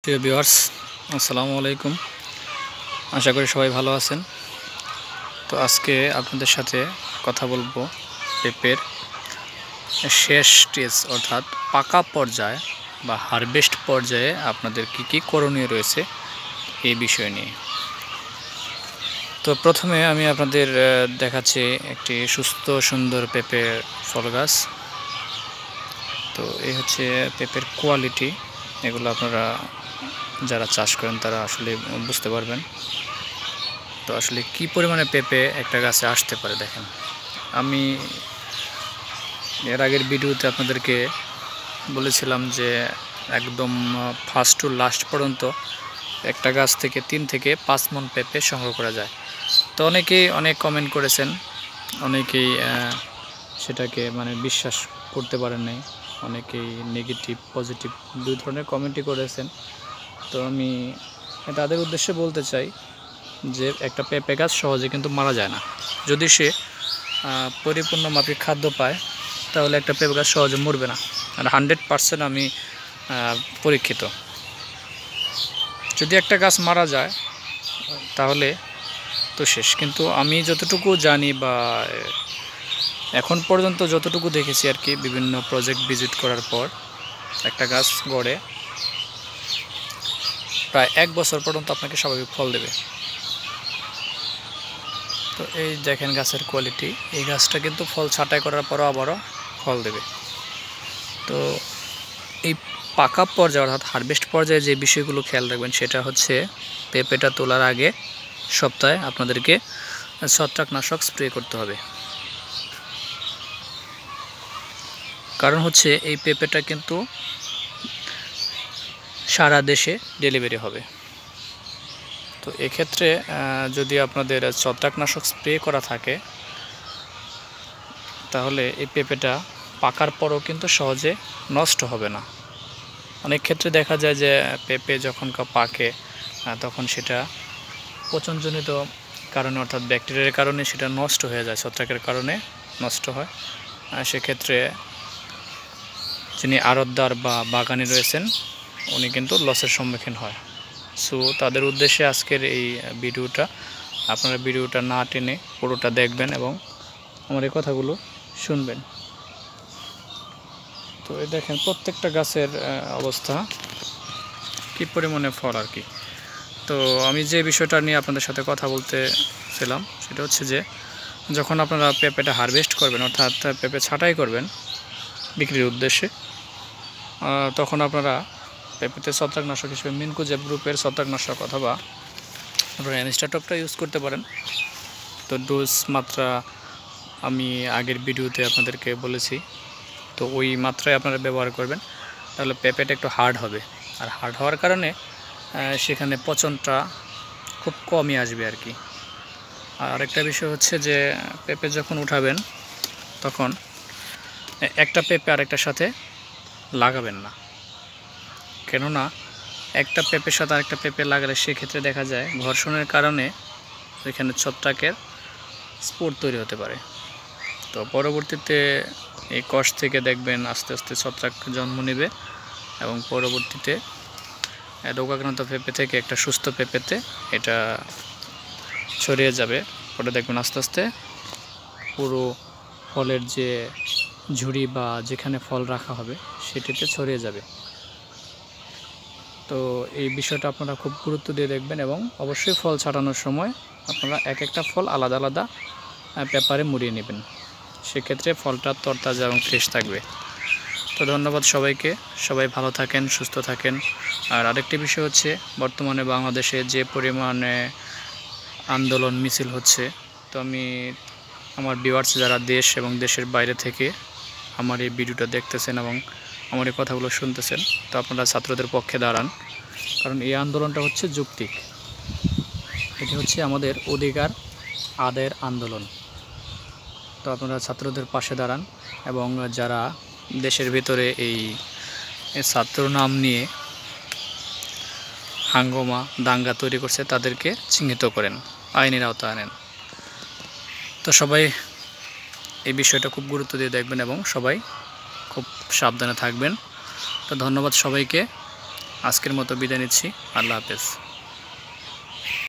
প্রিয় ভিউয়ার্স, আসসালামু আলাইকুম। আশা করি সবাই ভালো আছেন। তো আজকে আপনাদের সাথে কথা বলবো পেঁপের শেষ স্টেজ অর্থাৎ পাকা পর্যায়ে বা হারভেস্ট পর্যায়ে আপনাদের কি করণীয় রয়েছে এই বিষয় নিয়ে। তো প্রথমে আমি আপনাদের দেখাচ্ছি একটি সুস্থ সুন্দর পেঁপের ফল গাছ। তো এই হচ্ছে পেঁপের কোয়ালিটি। এগুলো আপনারা যারা চাষ করেন তারা আসলে বুঝতে পারবেন। তো আসলে কি পরিমাণে পেঁপে একটা গাছে আসতে পারে দেখেন। আমি এর আগের ভিডিওতে আপনাদেরকে বলেছিলাম যে একদম ফার্স্ট টু লাস্ট পর্যন্ত একটা গাছ থেকে 3 থেকে 5 মণ পেঁপে সংগ্রহ করা যায়। তো অনেকেই অনেক কমেন্ট করেছেন, অনেকেই সেটাকে বিশ্বাস করতে পারেন নাই, অনেকেই নেগেটিভ পজিটিভ দুই ধরনের কমেন্টই করেছেন। তো আমি তাদের উদ্দেশ্যে বলতে চাই যে একটা পেঁপে গাছ সহজে কিন্তু মারা যায় না। যদি সে পরিপূর্ণ মাফিক খাদ্য পায় তাহলে একটা পেঁপে গাছ সহজে মরবে না। আর 100% আমি পরীক্ষিত। যদি একটা গাছ মারা যায় তাহলে তো শেষ। কিন্তু আমি যতটুকু জানি বা এখন পর্যন্ত যতটুকু দেখেছি আর কি, বিভিন্ন প্রজেক্ট ভিজিট করার পর একটা গাছ গড়ে প্রায় 1 বছর পর্যন্ত আপনাকে স্বাভাবিক ফল দেবে। তো এই দেখেন গাছের কোয়ালিটি। এই গাছটা কিন্তু ফল ছাঁটাই করার পরও আবারও ফল দেবে। তো এই পাকা পর্যায়ে অর্থাৎ হারভেস্ট পর্যায়ে যে বিষয়গুলো খেয়াল রাখবেন সেটা হচ্ছে পেঁপেটা তোলার আগে সপ্তাহে আপনাদেরকে ছত্রাকনাশক স্প্রে করতে হবে। কারণ হচ্ছে এই পেঁপেটা কিন্তু সারা দেশে ডেলিভারি হবে। তো এক্ষেত্রে যদি আপনাদের ছত্রাকনাশক স্প্রে করা থাকে তাহলে এই পেঁপেটা পাকার পরও কিন্তু সহজে নষ্ট হবে না। অনেক ক্ষেত্রে দেখা যায় যে পেঁপে যখন পাকে তখন সেটা পচনজনিত কারণে অর্থাৎ ব্যাকটেরিয়ার কারণে সেটা নষ্ট হয়ে যায়, ছত্রাকের কারণে নষ্ট হয়। সেক্ষেত্রে যিনি আড়তদার বা বাগানি রয়েছেন উনি কিন্তু লসের সম্মুখীন হয়। সো তাদের উদ্দেশ্যে আজকের এই ভিডিওটা, আপনারা ভিডিওটা না টেনে পুরোটা দেখবেন এবং আমার এই কথাগুলো শুনবেন। তো এই দেখেন প্রত্যেকটা গাছের অবস্থা, কি পরিমাণে ফল আর কি। তো আমি যে বিষয়টা নিয়ে আপনাদের সাথে কথা বলতেছিলাম সেটা হচ্ছে যে যখন আপনারা পেঁপেটা হারভেস্ট করবেন অর্থাৎ পেঁপে ছাঁটাই করবেন বিক্রির উদ্দেশ্যে, তখন আপনারা পেঁপেতে ছত্রাকনাশক হিসেবে মিনকোজেব গ্রুপের ছত্রাকনাশক অথবা আপনারা অ্যানিস্টাটপটা ইউজ করতে পারেন। তো ডোজ মাত্রা আমি আগের ভিডিওতে আপনাদেরকে বলেছি। তো ওই মাত্রায় আপনারা ব্যবহার করবেন, তাহলে পেঁপেটা একটু হার্ড হবে। আর হার্ড হওয়ার কারণে সেখানে পচনটা খুব কমই আসবে আর কি। আর একটা বিষয় হচ্ছে যে পেঁপে যখন উঠাবেন তখন একটা পেঁপে আরেকটার সাথে লাগাবেন না। কেননা একটা পেঁপের সাথে আরেকটা পেঁপে লাগালে সেক্ষেত্রে দেখা যায় ঘর্ষণের কারণে ওইখানে ছত্রাকের স্পোর তৈরি হতে পারে। তো পরবর্তীতে এই কষ থেকে দেখবেন আস্তে আস্তে ছত্রাক জন্ম নেবে এবং পরবর্তীতে রোগাক্রান্ত পেঁপে থেকে একটা সুস্থ পেঁপেতে এটা ছড়িয়ে যাবে। পরে দেখবেন আস্তে আস্তে পুরো ফলের যে ঝুড়ি বা যেখানে ফল রাখা হবে সেটিতে ছড়িয়ে যাবে। তো এই বিষয়টা আপনারা খুব গুরুত্ব দিয়ে দেখবেন এবং অবশ্যই ফল ছাড়ানোর সময় আপনারা এক একটা ফল আলাদা আলাদা পেপারে মুড়িয়ে নেবেন। সেক্ষেত্রে ফলটা তরতাজা এবং ফ্রেশ থাকবে। তো ধন্যবাদ সবাইকে, সবাই ভালো থাকেন, সুস্থ থাকেন। আর আরেকটি বিষয় হচ্ছে বর্তমানে বাংলাদেশে যে পরিমাণে আন্দোলন মিছিল হচ্ছে, তো আমি আমার ভিউয়ার্স যারা দেশ এবং দেশের বাইরে থেকে আমার এই ভিডিওটা দেখতেছেন এবং আমার এই কথাগুলো শুনতেছেন, তো আপনারা ছাত্রদের পক্ষে দাঁড়ান। কারণ এই আন্দোলনটা হচ্ছে যৌক্তিক, এটি হচ্ছে আমাদের অধিকার আদায়ের আন্দোলন। তো আপনারা ছাত্রদের পাশে দাঁড়ান এবং যারা দেশের ভিতরে এই ছাত্র নাম নিয়ে হাঙ্গামা দাঙ্গা তৈরি করছে তাদেরকে চিহ্নিত করেন, আইনের আওতায় আনেন। তো সবাই এই বিষয়টা খুব গুরুত্ব দিয়ে দেখবেন এবং সবাই খুব সাবধানে থাকবেন। তো ধন্যবাদ সবাইকে। আজকের মতো বিদায় নিচ্ছি। আল্লাহ হাফেজ।